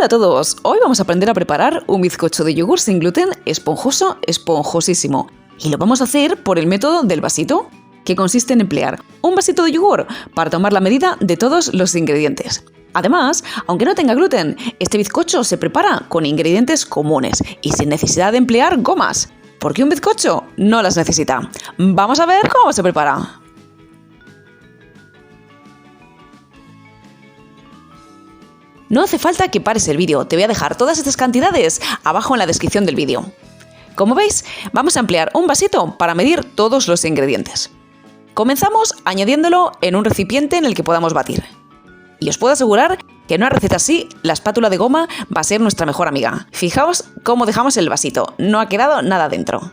Hola a todos, hoy vamos a aprender a preparar un bizcocho de yogur sin gluten esponjoso, esponjosísimo. Y lo vamos a hacer por el método del vasito, que consiste en emplear un vasito de yogur para tomar la medida de todos los ingredientes. Además, aunque no tenga gluten, este bizcocho se prepara con ingredientes comunes y sin necesidad de emplear gomas, porque un bizcocho no las necesita. Vamos a ver cómo se prepara. No hace falta que pares el vídeo, te voy a dejar todas estas cantidades abajo en la descripción del vídeo. Como veis, vamos a emplear un vasito para medir todos los ingredientes. Comenzamos añadiéndolo en un recipiente en el que podamos batir. Y os puedo asegurar que en una receta así, la espátula de goma va a ser nuestra mejor amiga. Fijaos cómo dejamos el vasito, no ha quedado nada dentro.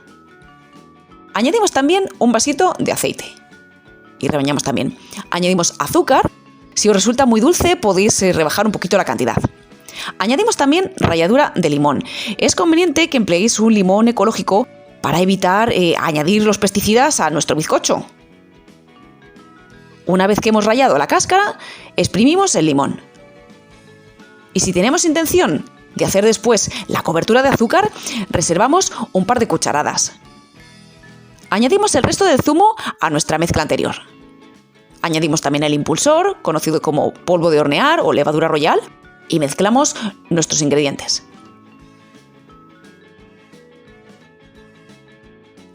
Añadimos también un vasito de aceite. Y rebañamos también. Añadimos azúcar. Si os resulta muy dulce, podéis rebajar un poquito la cantidad. Añadimos también ralladura de limón. Es conveniente que empleéis un limón ecológico para evitar añadir los pesticidas a nuestro bizcocho. Una vez que hemos rallado la cáscara, exprimimos el limón. Y si tenemos intención de hacer después la cobertura de azúcar, reservamos un par de cucharadas. Añadimos el resto del zumo a nuestra mezcla anterior. Añadimos también el impulsor, conocido como polvo de hornear o levadura royal, y mezclamos nuestros ingredientes.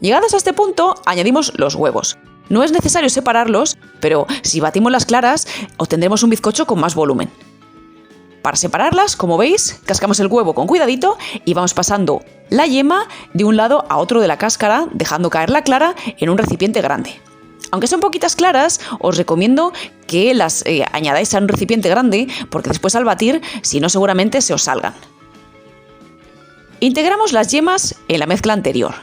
Llegados a este punto, añadimos los huevos. No es necesario separarlos, pero si batimos las claras, obtendremos un bizcocho con más volumen. Para separarlas, como veis, cascamos el huevo con cuidadito y vamos pasando la yema de un lado a otro de la cáscara, dejando caer la clara en un recipiente grande. Aunque son poquitas claras, os recomiendo que las añadáis a un recipiente grande, porque después al batir, si no, seguramente se os salgan. Integramos las yemas en la mezcla anterior.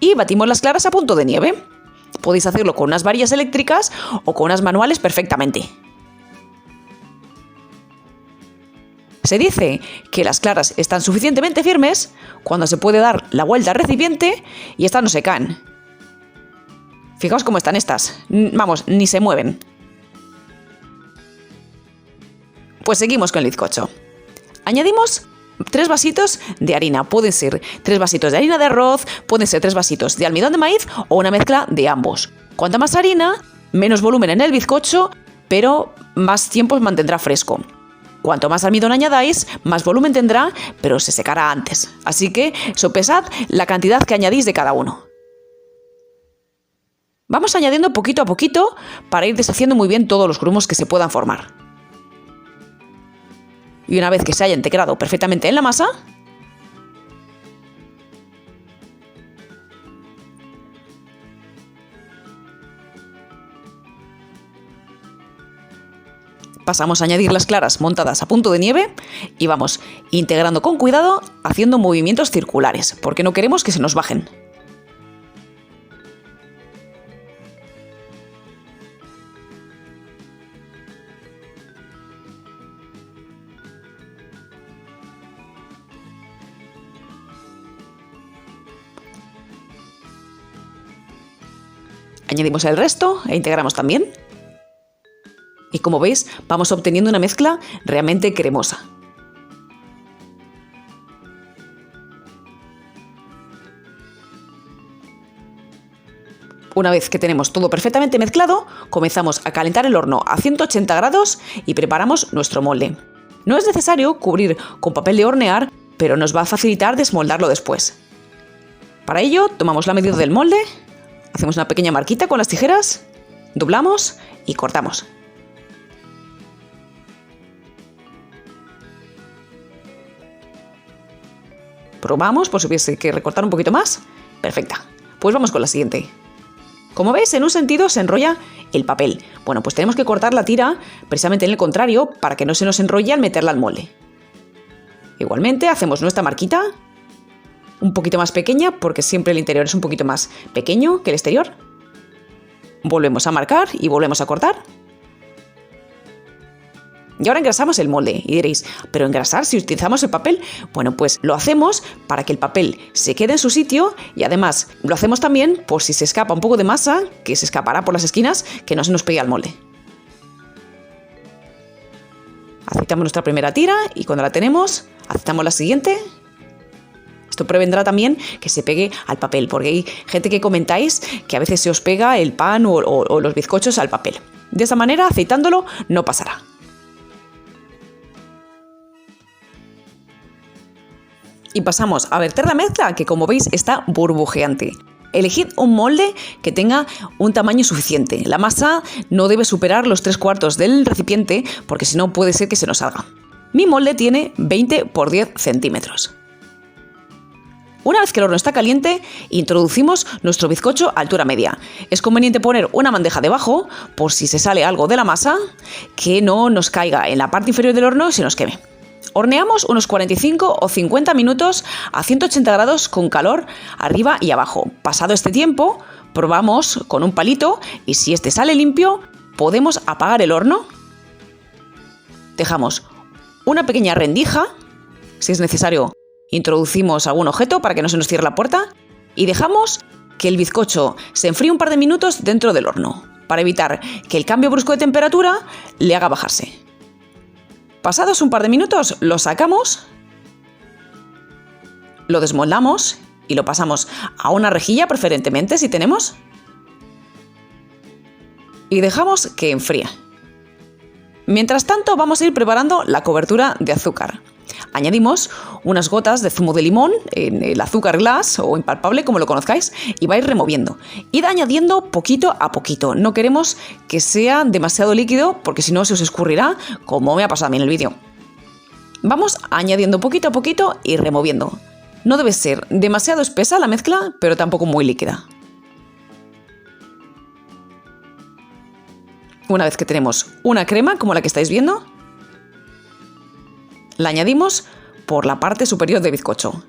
Y batimos las claras a punto de nieve. Podéis hacerlo con unas varillas eléctricas o con unas manuales perfectamente. Se dice que las claras están suficientemente firmes cuando se puede dar la vuelta al recipiente y estas no se caen. Fijaos cómo están estas. Vamos, ni se mueven. Pues seguimos con el bizcocho. Añadimos 3 vasitos de harina. Pueden ser 3 vasitos de harina de arroz, pueden ser 3 vasitos de almidón de maíz o una mezcla de ambos. Cuanta más harina, menos volumen en el bizcocho, pero más tiempo mantendrá fresco. Cuanto más almidón añadáis, más volumen tendrá, pero se secará antes. Así que sopesad la cantidad que añadís de cada uno. Vamos añadiendo poquito a poquito para ir deshaciendo muy bien todos los grumos que se puedan formar. Y una vez que se haya integrado perfectamente en la masa, pasamos a añadir las claras montadas a punto de nieve y vamos integrando con cuidado, haciendo movimientos circulares, porque no queremos que se nos bajen. Añadimos el resto e integramos también. Y como veis, vamos obteniendo una mezcla realmente cremosa. Una vez que tenemos todo perfectamente mezclado, comenzamos a calentar el horno a 180 grados y preparamos nuestro molde. No es necesario cubrir con papel de hornear, pero nos va a facilitar desmoldarlo después. Para ello, tomamos la medida del molde, hacemos una pequeña marquita con las tijeras, doblamos y cortamos. Probamos por si hubiese que recortar un poquito más. Perfecta. Pues vamos con la siguiente. Como veis, en un sentido se enrolla el papel. Bueno, pues tenemos que cortar la tira precisamente en el contrario para que no se nos enrolle al meterla al molde. Igualmente hacemos nuestra marquita un poquito más pequeña porque siempre el interior es un poquito más pequeño que el exterior. Volvemos a marcar y volvemos a cortar. Y ahora engrasamos el molde. Y diréis, ¿pero engrasar si utilizamos el papel? Bueno, pues lo hacemos para que el papel se quede en su sitio y además lo hacemos también por si se escapa un poco de masa, que se escapará por las esquinas, que no se nos pegue al molde. Aceitamos nuestra primera tira y cuando la tenemos, aceitamos la siguiente. Esto prevendrá también que se pegue al papel, porque hay gente que comentáis que a veces se os pega el pan o los bizcochos al papel. De esa manera, aceitándolo, no pasará. Y pasamos a verter la mezcla, que como veis está burbujeante. Elegid un molde que tenga un tamaño suficiente. La masa no debe superar los 3/4 del recipiente, porque si no puede ser que se nos salga. Mi molde tiene 20 por 10 centímetros. Una vez que el horno está caliente, introducimos nuestro bizcocho a altura media. Es conveniente poner una bandeja debajo, por si se sale algo de la masa, que no nos caiga en la parte inferior del horno y se nos queme. Horneamos unos 45 o 50 minutos a 180 grados con calor arriba y abajo. Pasado este tiempo, probamos con un palito y si este sale limpio, podemos apagar el horno. Dejamos una pequeña rendija, si es necesario, introducimos algún objeto para que no se nos cierre la puerta y dejamos que el bizcocho se enfríe un par de minutos dentro del horno, para evitar que el cambio brusco de temperatura le haga bajarse. Pasados un par de minutos, lo sacamos, lo desmoldamos y lo pasamos a una rejilla preferentemente si tenemos y dejamos que enfríe. Mientras tanto vamos a ir preparando la cobertura de azúcar. Añadimos unas gotas de zumo de limón en el azúcar glass o impalpable, como lo conozcáis, y vais removiendo. Id añadiendo poquito a poquito. No queremos que sea demasiado líquido porque si no se os escurrirá, como me ha pasado a mí en el vídeo. Vamos añadiendo poquito a poquito y removiendo. No debe ser demasiado espesa la mezcla, pero tampoco muy líquida. Una vez que tenemos una crema como la que estáis viendo, la añadimos por la parte superior del bizcocho.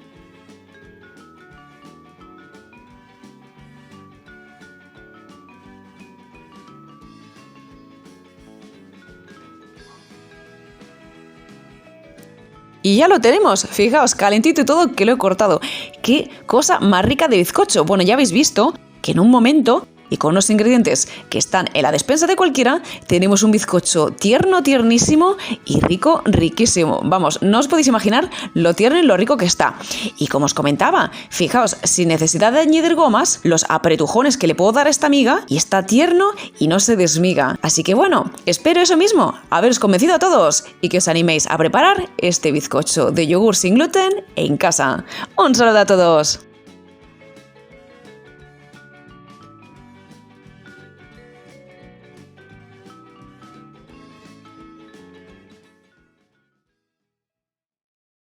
Y ya lo tenemos, fijaos, calentito y todo, que lo he cortado. ¡Qué cosa más rica de bizcocho! Bueno, ya habéis visto que en un momento y con unos ingredientes que están en la despensa de cualquiera, tenemos un bizcocho tierno, tiernísimo y rico, riquísimo. Vamos, no os podéis imaginar lo tierno y lo rico que está. Y como os comentaba, fijaos, sin necesidad de añadir gomas, los apretujones que le puedo dar a esta amiga y está tierno y no se desmiga. Así que bueno, espero eso mismo, haberos convencido a todos y que os animéis a preparar este bizcocho de yogur sin gluten en casa. ¡Un saludo a todos!